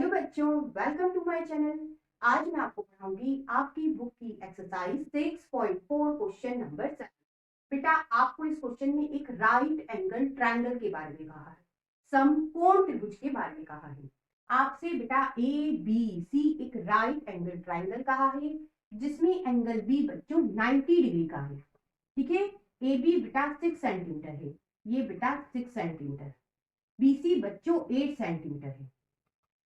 Hello बच्चों, welcome to my channel. आज मैं आपको पढ़ाऊंगी आपकी बुक की एक्सरसाइज 6.4 क्वेश्चन नंबर 7। बेटा, आपको इस क्वेश्चन में एक राइट एंगल ट्रायंगल के बारे में कहा है, समकोण त्रिभुज के बारे में कहा है। आपसे बेटा ए बी सी एक राइट एंगल ट्रायंगल कहा है जिसमें एंगल बी बच्चों 90 डिग्री का है। ठीक है, ए बी बेटा 6 सेंटीमीटर है, ये बेटा 6 सेंटीमीटर, बी सी बच्चों 8 सेंटीमीटर है।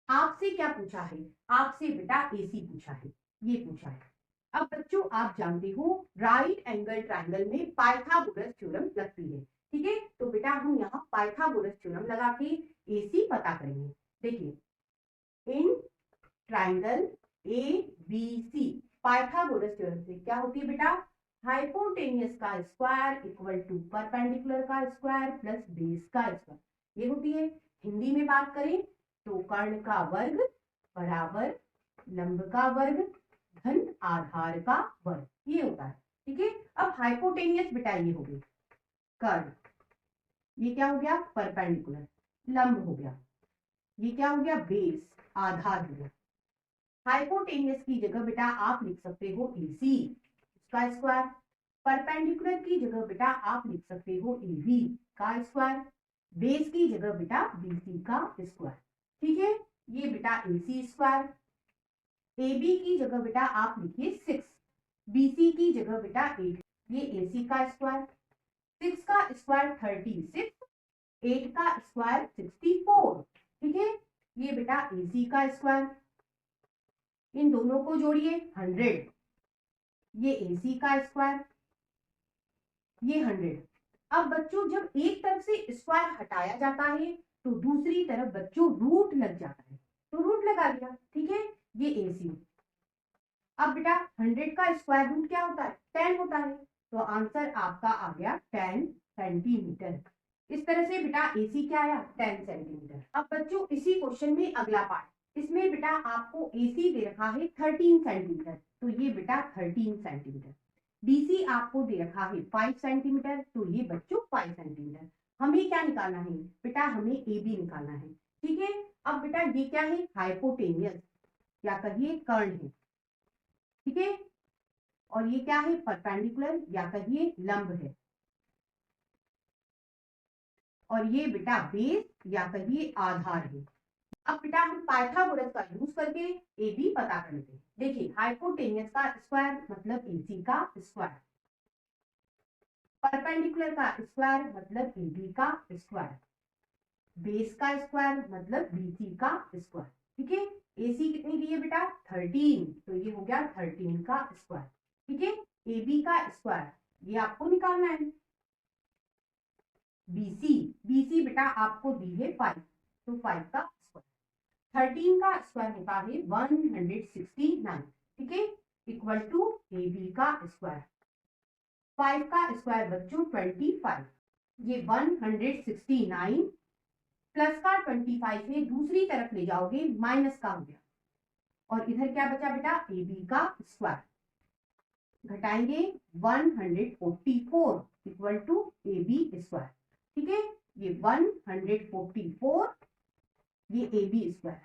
आपसे क्या पूछा है? आपसे बेटा एसी पूछा है, ये पूछा है। अब बच्चों आप जानते हो राइट एंगल ट्रायंगल में पाइथागोरस थ्योरम लगती है। ठीक है, तो बेटा हम यहाँ पाइथागोरस थ्योरम लगा के एसी पता करेंगे। देखिए, इन triangle A B C Pythagoras theorem से क्या होती है बेटा? हाइपोटेनियस का स्क्वायर इक्वल टू परपेंडिकुलर का स्क्वायर प्लस बेस का स्क्वायर, ये होती है। हिंदी में बात करें तो कर्ण का वर्ग बराबर लंब का वर्ग धन आधार का वर्ग, ये होता है। ठीक है, अब हाइपोटेनियस बेटा ये हो गई कर्ण, ये क्या हो गया? परपेंडिकुलर, लंब हो गया, ये क्या हो गया? बेस, आधार हो गया। हाइपोटेनियस की जगह बेटा आप लिख सकते हो एसी उसका स्क्वायर, परपेंडिकुलर की जगह बेटा आप लिख सकते हो एबी का स्क्वायर, बेस की जगह बेटा बीसी का स्क्वायर। ठीक है, ये बेटा एसी स्क्वायर, AB की जगह बेटा आप लिखिए 6, BC की जगह बेटा 8, ये AC का स्क्वायर, 6 का स्क्वायर 36, 8 का स्क्वायर 64। ठीक है, ये बेटा AC का स्क्वायर, इन दोनों को जोड़िए 100, ये AC का स्क्वायर, ये 100। अब बच्चों जब एक तरफ से स्क्वायर हटाया जाता है तो दूसरी तरफ बच्चों रूट लग जाता है, तो रूट लगा दिया। ठीक है, ये AC। अब बेटा 100 का स्क्वायर रूट क्या होता है? 10 होता है, तो आंसर आपका आ गया 10 सेंटीमीटर। इस तरह से बेटा AC क्या आया? 10 सेंटीमीटर। अब बच्चों इसी क्वेश्चन में अगला पार्ट, इसमें बेटा आपको AC दे रखा है 13 सेंटीमीटर, तो ये बेटा 13 सेंटीमीटर। BC आपको दे रखा है 5 सेंटीमीटर, तो ये बच्चों 5 सेंटीमीटर। हमें क्या निकालना है बेटा? हमें AB निकालना है। ठीक है, अब बेटा ये क्या है? हाइपोटेनियस या कहिए कर्ण है। ठीक है, और ये क्या है? परपेंडिकुलर या कहिए लंब है, और ये बेटा बेस या कहिए आधार है। अब बेटा हम पाइथागोरस का यूज करके ए बी पता कर लेते हैं। देखिए, हाइपोटेनियस का स्क्वायर मतलब एसी का स्क्वायर, परपेंडिकुलर का स्क्वायर मतलब एबी का स्क्वायर, बेस का स्क्वायर मतलब बीसी का स्क्वायर। ठीक है, एसी कितनी दी है बेटा? 13, तो ये हो गया 13 का स्क्वायर। ठीक है, एबी का स्क्वायर ये आपको निकालना है, बीसी, बीसी बेटा आपको दी है 5, तो 5 का स्क्वायर, 13 का स्क्वायर होता है 169। ठीक है, इक्वल टू एबी का स्क्वायर, 5 का स्क्वायर बच्चों 25, ये 169 प्लस का 25 है, दूसरी तरफ ले जाओगे माइनस का हो गया, और इधर क्या बचा बेटा? AB का स्क्वायर, घटाएंगे 144 इक्वल टू AB स्क्वायर। ठीक है, ये 144, ये AB स्क्वायर।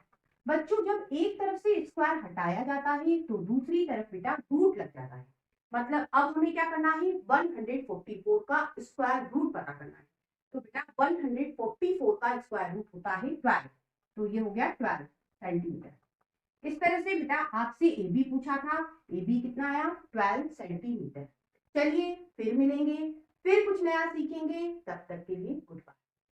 बच्चों जब एक तरफ से स्क्वायर हटाया जाता है तो दूसरी तरफ बेटा रूट लग जाता है, मतलब अब हमें क्या करना है? 144 का स्क्वायर रूट पता करना है। तो बेटा 144 का स्क्वायर रूट होता है 12, तो ये हो गया 12 सेंटीमीटर। इस तरह से बेटा आपसे AB पूछा था, AB कितना आया? 12 सेंटीमीटर। चलिए फिर मिलेंगे, फिर कुछ नया सीखेंगे, तब तक के लिए गुड बाय।